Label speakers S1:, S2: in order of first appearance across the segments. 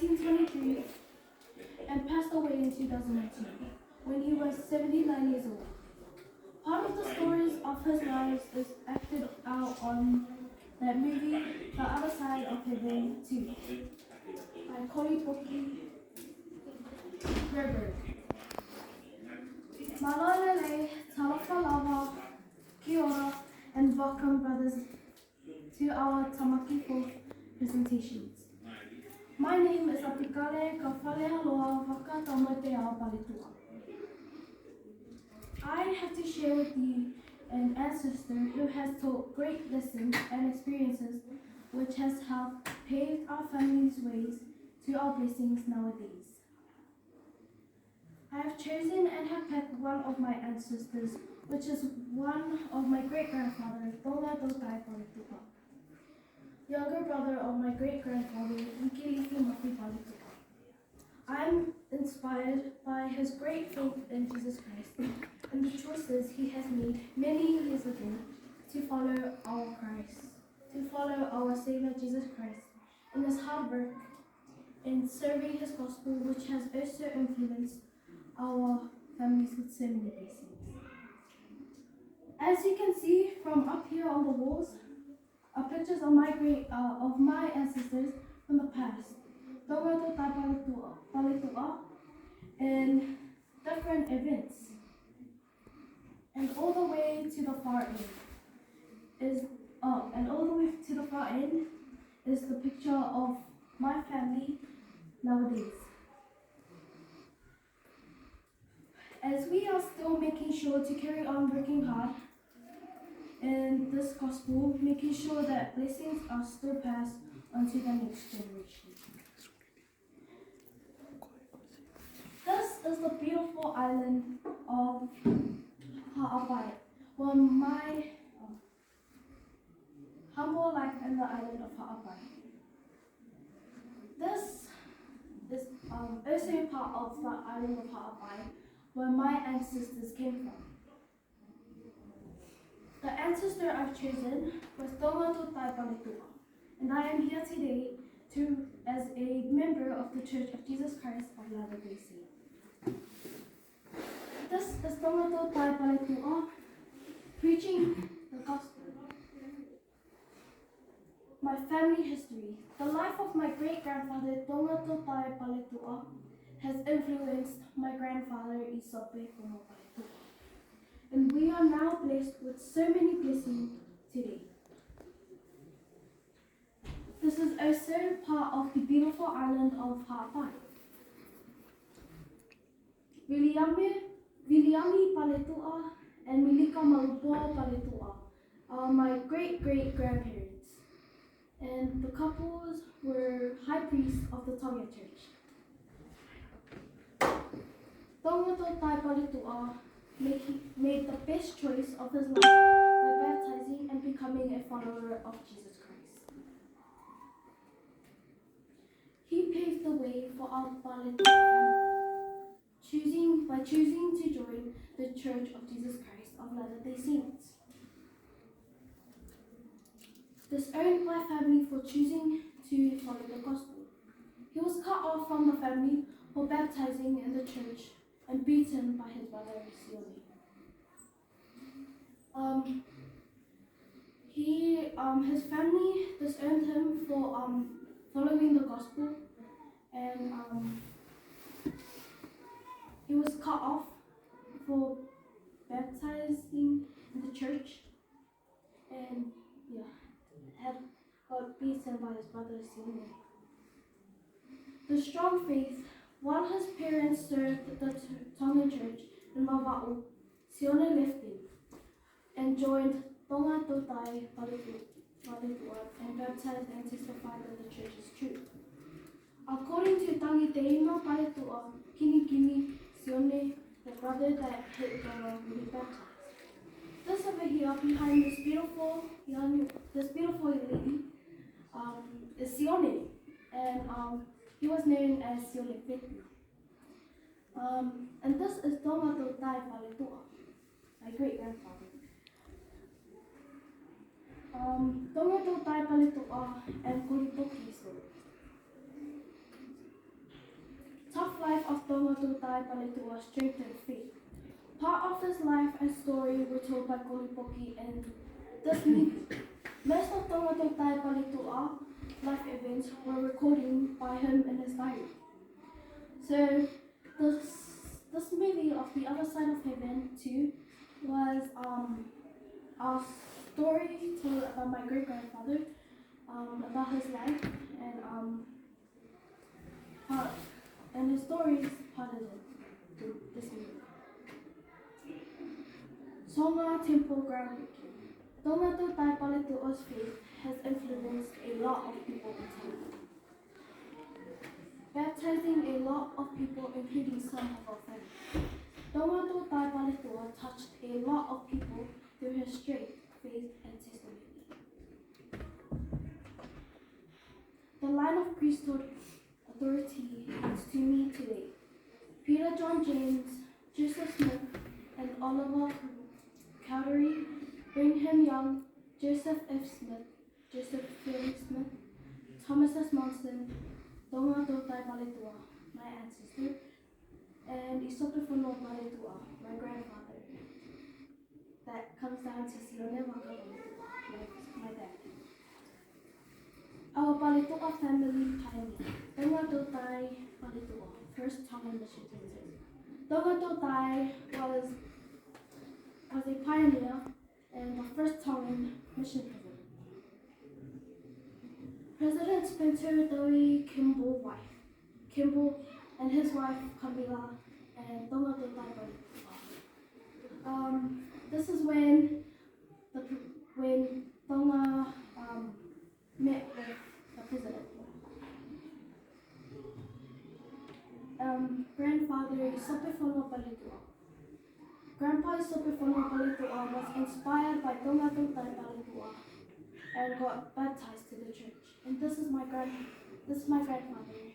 S1: 1923 and passed away in 2019 when he was 79 years old. Part of the stories of his life is acted out on that movie, The Other Side of Heaven 2, by Gerber. Malolele, Talafalava, Kia and welcome brothers to our Tamaki 4 presentations. My name is Apikale Kafalealoa Vakatamotea Palitua. I have to share with you an ancestor who has taught great lessons and experiences which has helped pave our family's ways to our blessings nowadays. I have chosen and have picked one of my ancestors, which is one of my great-grandfather, Tonga Totai Palitua, younger brother of my great-grandfather, Ikilifi Mafi Palitua. I am inspired by his great faith in Jesus Christ and the choices he has made many years ago to follow our Christ, to follow our Savior Jesus Christ in his hard work in serving his gospel, which has also influenced our families with so many blessings. As you can see from up here on the walls are pictures of my ancestors from the past. Tonga Tai Palitua in different events. And all the way to the far end is the picture of my family nowadays. As we are still making sure to carry on working hard in this gospel, making sure that blessings are still passed on to the next generation. This is the beautiful island of Ha'apai, where my humble life in the island of Ha'apai. This is also part of the island of Ha'apai, where my ancestors came from. The ancestor I've chosen was Tonga Tai Palitua, and I am here today as a member of the Church of Jesus Christ of Latter-day Saints. This is Tonga Tai Palitua preaching the gospel. My family history. The life of my great-grandfather Tonga Tai Palitua has influenced my grandfather Isope Kono Palitua. And we are now blessed with so many blessings today. This is also part of the beautiful island of Ha'apai. Viliami Palitua and Milika Malupua Palitua are my great-great-grandparents. And the couples were high priests of the Tonga Church. Tonga Tai Palitua made the best choice of his life by baptizing and becoming a follower of Jesus Christ. He paved the way for our Palitua family, by choosing to join the Church of Jesus Christ of Latter-day Saints. Disowned by family for choosing to follow the gospel. He was cut off from the family for baptizing in the church and beaten by his brother Sione. His family disowned him for following the gospel, and he was cut off for baptizing in the church, and got beaten by his brother Sione. The strong faith. While his parents served the Tongan church in Mava'u, Sione left them and joined Tonga Tai Palitua and baptized and testified that the church is true. According to Tangi Teima Palitua, Kini Sione, the brother that hit Tonga, will be baptized. This over here, behind this beautiful lady, is Sione, and he was known as Sione Fetu. And this is Tonga Tai Palitua, my great-grandfather. Tonga Tai Palitua and Kuritoki story. tonga tutai palitua strengthened faith. Part of his life and story were told by Kolipoki and this movie. Most of tonga tutai palitua life events were recorded by him in his diary. So this movie of The Other Side of Heaven too was a story told about my great grandfather, about his life and his story is part of this movie. Songa Temple groundbreaking. Tonga tutai palitua's faith has influenced a lot of people in Tonga, baptizing a lot of people, including some of our family. Tonga tutai palitua touched a lot of people through his strength, faith, and testimony. The line of priesthood authority is to me today. Peter John James, Joseph Smith, and Oliver Cowdery, Brigham Young, Joseph F. Smith, Joseph Felix Smith, Thomas S. Monson, Tonga tutai palitua, my ancestor, and Isopefono palitua, my grandfather. That comes down to Sione Wakapalitua, my dad. Our Palitua family pioneer, Tonga tutai palitua, first Tongan mission to exist. Tonga tutai was a pioneer and the first Tongan mission president. President Spencer Dewey Kimball and his wife Camila and Tonga tutai palitua. This is when Tonga met with the president. Grandfather Isopefono palitua. Grandpa Isopefono palitua was inspired by Tonga tutai palitua and got baptized to the church. And this is my grandfather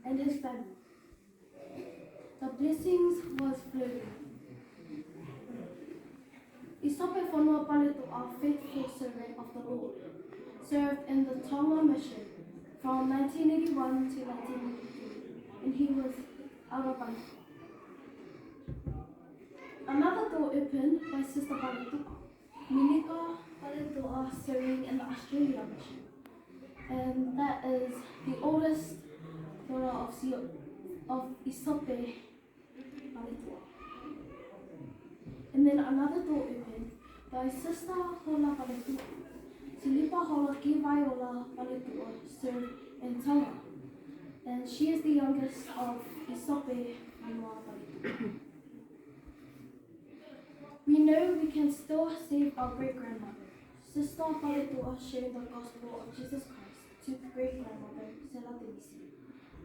S1: and his family. The blessings was flowing. Isopefono palitua, faithful servant of the Lord, served in the Tonga mission from 1981 to 1983, and he was out of Bali. Another door opened by Sister Palitua, Minika Palitua, serving in the Australia mission, and that is the oldest daughter of Isope Palitua. And then another door opened by Sister Hola Palitua. Silipa Hola Kivaiola Palitua served in Tonga, and she is the youngest of Isope Manua Palitua. We know we can still save our great-grandmother. Sister Palitua shared the gospel of Jesus Christ to great-grandmother Sela Denisi.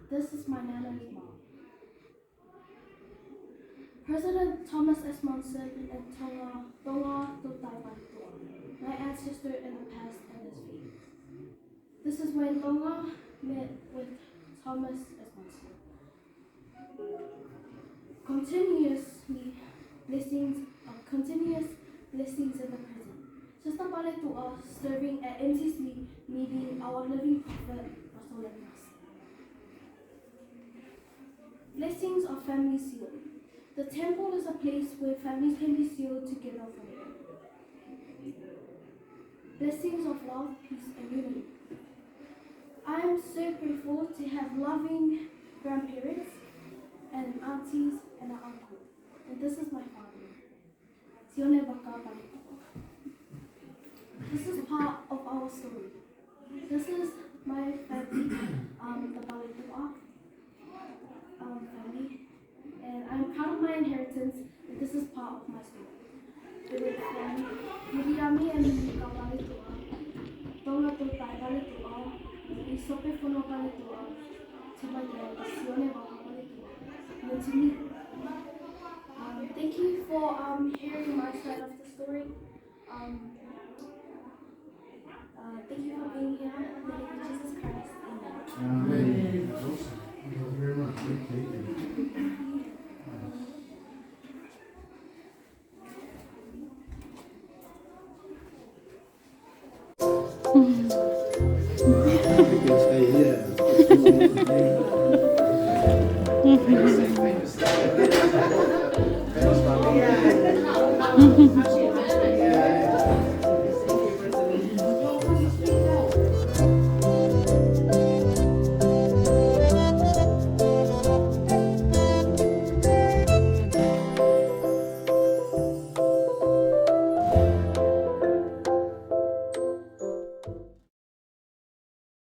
S1: This is my nana's mom. President Thomas S. Monson and Tonga tutai palitua, my ancestor in the past and his faith. This is when Tonga met with Thomas S. Monson. Continuous blessings in the present. Sister Palitua serving at NCC, meeting our living prophet, Pastor Lenas. Blessings of family sealed. The temple is a place where families can be sealed together forever. Blessings of love, peace, and unity. I am so grateful to have loving grandparents and aunties and an uncle. And this is my father. Sione Baka. This is part of our story. This is my family, the Palitua family. And I'm proud of my inheritance, and this is part of my story. It is from Miriami and Mika Palitua, Tonga tutai palitua, Isopefono palitua, to my dad, Sione Baka Palitua, and to me. Thank you for hearing my side of the story. Thank you for being here. In the name of Jesus Christ. Amen.
S2: Amen. Thank you very much. Thank you. You can say yeah.
S3: Menos familia.